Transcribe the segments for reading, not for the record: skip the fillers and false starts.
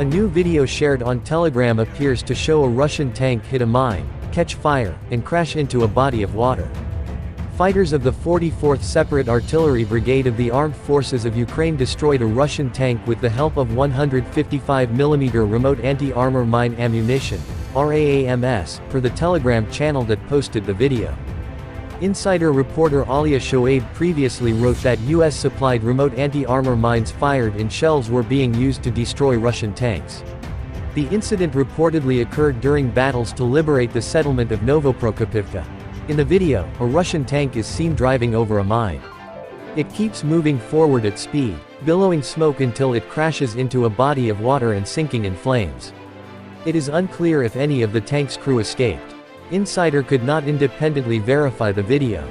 A new video shared on Telegram appears to show a Russian tank hit a mine, catch fire, and crash into a body of water. Fighters of the 44th Separate Artillery Brigade of the Armed Forces of Ukraine destroyed a Russian tank with the help of 155mm remote anti-armor mine ammunition, RAAMS, per the Telegram channel that posted the video. Insider reporter Alia Shoaib previously wrote that US-supplied remote anti-armor mines fired in shells were being used to destroy Russian tanks. The incident reportedly occurred during battles to liberate the settlement of Novoprokopivka. In the video, a Russian tank is seen driving over a mine. It keeps moving forward at speed, billowing smoke until it crashes into a body of water and sinking in flames. It is unclear if any of the tank's crew escaped. Insider could not independently verify the video.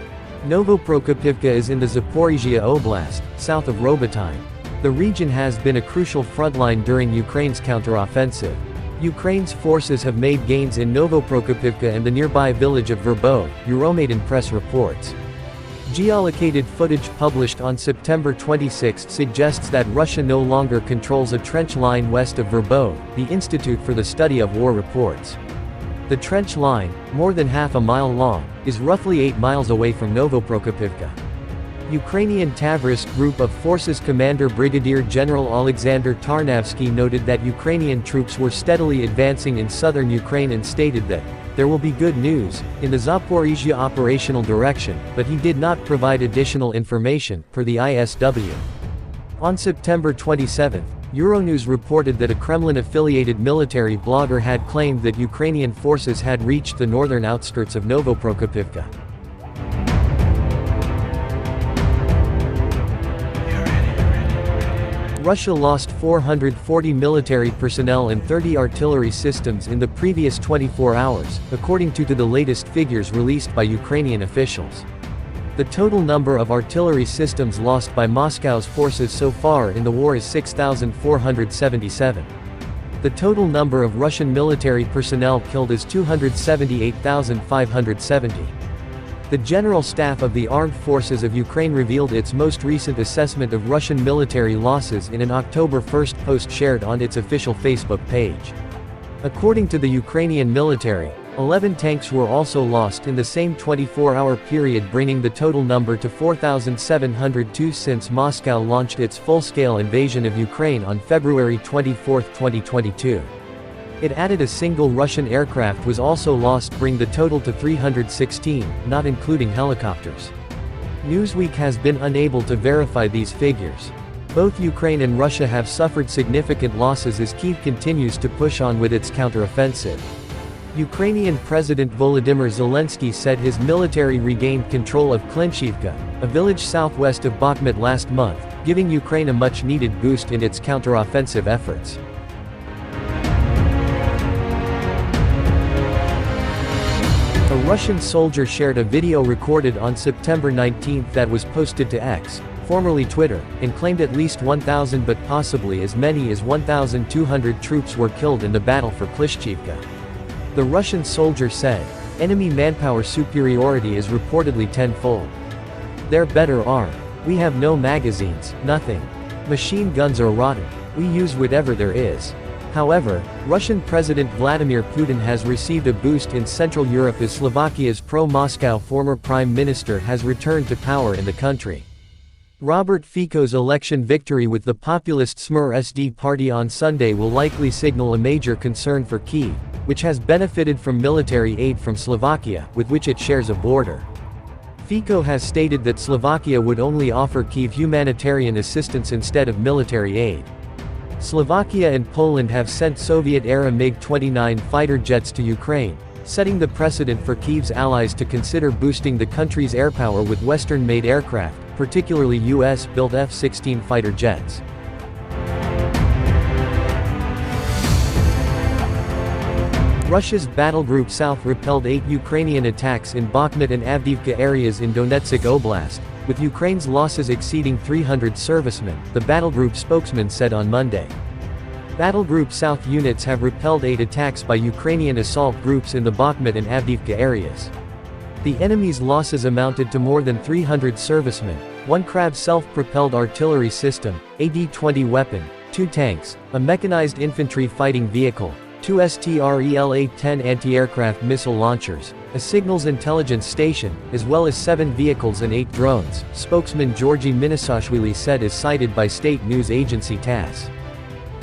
Novoprokopivka is in the Zaporizhia Oblast, south of Robotyne. The region has been a crucial frontline during Ukraine's counteroffensive. Ukraine's forces have made gains in Novoprokopivka and the nearby village of Verbov, Euromaidan press reports. Geolocated footage published on September 26 suggests that Russia no longer controls a trench line west of Verbov, the Institute for the Study of War reports. The trench line, more than half a mile long, is roughly 8 miles away from Novoprokopivka. Ukrainian Tavrisk Group of Forces Commander Brigadier General Alexander Tarnavsky noted that Ukrainian troops were steadily advancing in southern Ukraine and stated that there will be good news in the Zaporizhia operational direction, but he did not provide additional information, per the ISW. On September 27, Euronews reported that a Kremlin-affiliated military blogger had claimed that Ukrainian forces had reached the northern outskirts of Novoprokopivka. Russia lost 440 military personnel and 30 artillery systems in the previous 24 hours, according to the latest figures released by Ukrainian officials. The total number of artillery systems lost by Moscow's forces so far in the war is 6,477. The total number of Russian military personnel killed is 278,570. The General Staff of the Armed Forces of Ukraine revealed its most recent assessment of Russian military losses in an October 1 post shared on its official Facebook page. According to the Ukrainian military, 11 tanks were also lost in the same 24-hour period, bringing the total number to 4,702 since Moscow launched its full-scale invasion of Ukraine on February 24, 2022. It added a single Russian aircraft was also lost, bringing the total to 316, not including helicopters. Newsweek has been unable to verify these figures. Both Ukraine and Russia have suffered significant losses as Kyiv continues to push on with its counteroffensive. Ukrainian President Volodymyr Zelensky said his military regained control of Klinchivka, a village southwest of Bakhmut last month, giving Ukraine a much-needed boost in its counteroffensive efforts. A Russian soldier shared a video recorded on September 19 that was posted to X, formerly Twitter, and claimed at least 1,000 but possibly as many as 1,200 troops were killed in the battle for Klishchivka. The Russian soldier said, "Enemy manpower superiority is reportedly tenfold. They're better armed. We have no magazines, nothing. Machine guns are rotten. We use whatever there is." However, Russian President Vladimir Putin has received a boost in Central Europe as Slovakia's pro-Moscow former prime minister has returned to power in the country. Robert Fico's election victory with the populist Smer SD party on Sunday will likely signal a major concern for Kyiv, which has benefited from military aid from Slovakia, with which it shares a border. Fico has stated that Slovakia would only offer Kyiv humanitarian assistance instead of military aid. Slovakia and Poland have sent Soviet-era MiG-29 fighter jets to Ukraine, setting the precedent for Kyiv's allies to consider boosting the country's airpower with Western-made aircraft, particularly US-built F-16 fighter jets. Russia's Battlegroup South repelled 8 Ukrainian attacks in Bakhmut and Avdiivka areas in Donetsk Oblast, with Ukraine's losses exceeding 300 servicemen, the Battlegroup spokesman said on Monday. Battlegroup South units have repelled 8 attacks by Ukrainian assault groups in the Bakhmut and Avdiivka areas. The enemy's losses amounted to more than 300 servicemen, 1 Krab self-propelled artillery system, a D-20 weapon, 2 tanks, a mechanized infantry fighting vehicle, 2 STRELA-10 anti-aircraft missile launchers, a signals intelligence station, as well as 7 vehicles and 8 drones, spokesman Georgy Minasashvili said as cited by state news agency TASS.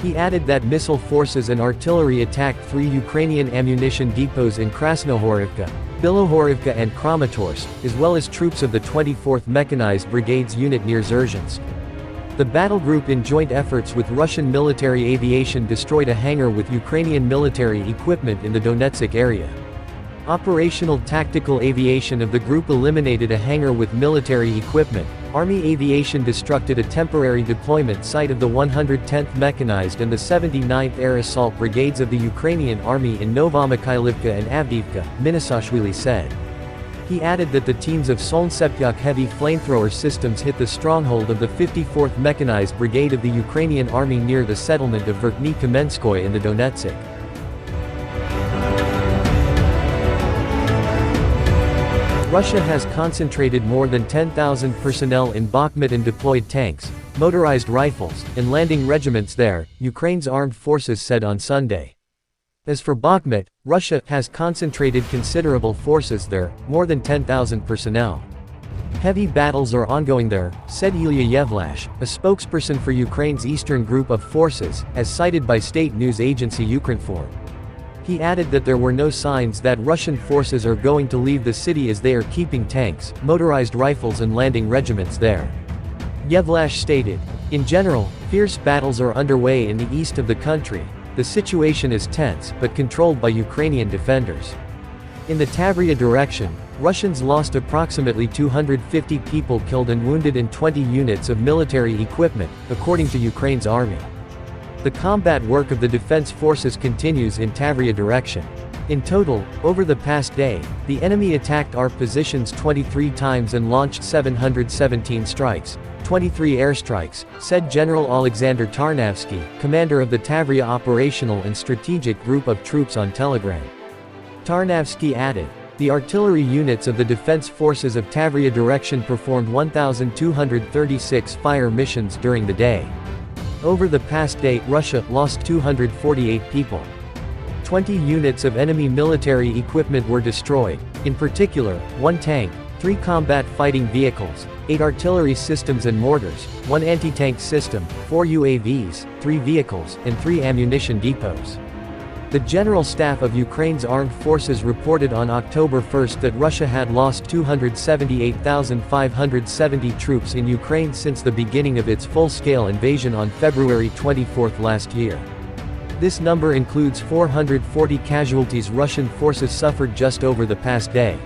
He added that missile forces and artillery attacked 3 Ukrainian ammunition depots in Krasnohorivka, Bilohorivka and Kramatorsk, as well as troops of the 24th Mechanized Brigade's unit near Dzerzhinsk. The battle group in joint efforts with Russian military aviation destroyed a hangar with Ukrainian military equipment in the Donetsk area. Operational tactical aviation of the group eliminated a hangar with military equipment. Army aviation destructed a temporary deployment site of the 110th Mechanized and the 79th Air Assault Brigades of the Ukrainian Army in Novomykhailivka and Avdiivka, Minasashvili said. He added that the teams of Solnseptyok heavy flamethrower systems hit the stronghold of the 54th Mechanized Brigade of the Ukrainian Army near the settlement of Verkhny Kamenskoye in the Donetsk. Russia has concentrated more than 10,000 personnel in Bakhmut and deployed tanks, motorized rifles, and landing regiments there, Ukraine's armed forces said on Sunday. As for Bakhmut, Russia has concentrated considerable forces there, more than 10,000 personnel. Heavy battles are ongoing there, said Alia Shoaib, a spokesperson for Ukraine's eastern group of forces, as cited by state news agency Ukrinform. He added that there were no signs that Russian forces are going to leave the city as they are keeping tanks, motorized rifles and landing regiments there. Shoaib stated, "In general, fierce battles are underway in the east of the country. The situation is tense, but controlled by Ukrainian defenders." In the Tavria direction, Russians lost approximately 250 people killed and wounded and 20 units of military equipment, according to Ukraine's army. The combat work of the defense forces continues in Tavria direction. In total, over the past day, the enemy attacked our positions 23 times and launched 717 strikes, 23 airstrikes, said General Alexander Tarnavsky, commander of the Tavria Operational and Strategic Group of Troops on Telegram. Tarnavsky added, "The artillery units of the defense forces of Tavria direction performed 1,236 fire missions during the day. Over the past day, Russia lost 248 people. 20 units of enemy military equipment were destroyed, in particular, 1 tank, 3 combat fighting vehicles, 8 artillery systems and mortars, 1 anti-tank system, 4 UAVs, 3 vehicles, and 3 ammunition depots." The General Staff of Ukraine's Armed Forces reported on October 1 that Russia had lost 278,570 troops in Ukraine since the beginning of its full-scale invasion on February 24 last year. This number includes 440 casualties Russian forces suffered just over the past day.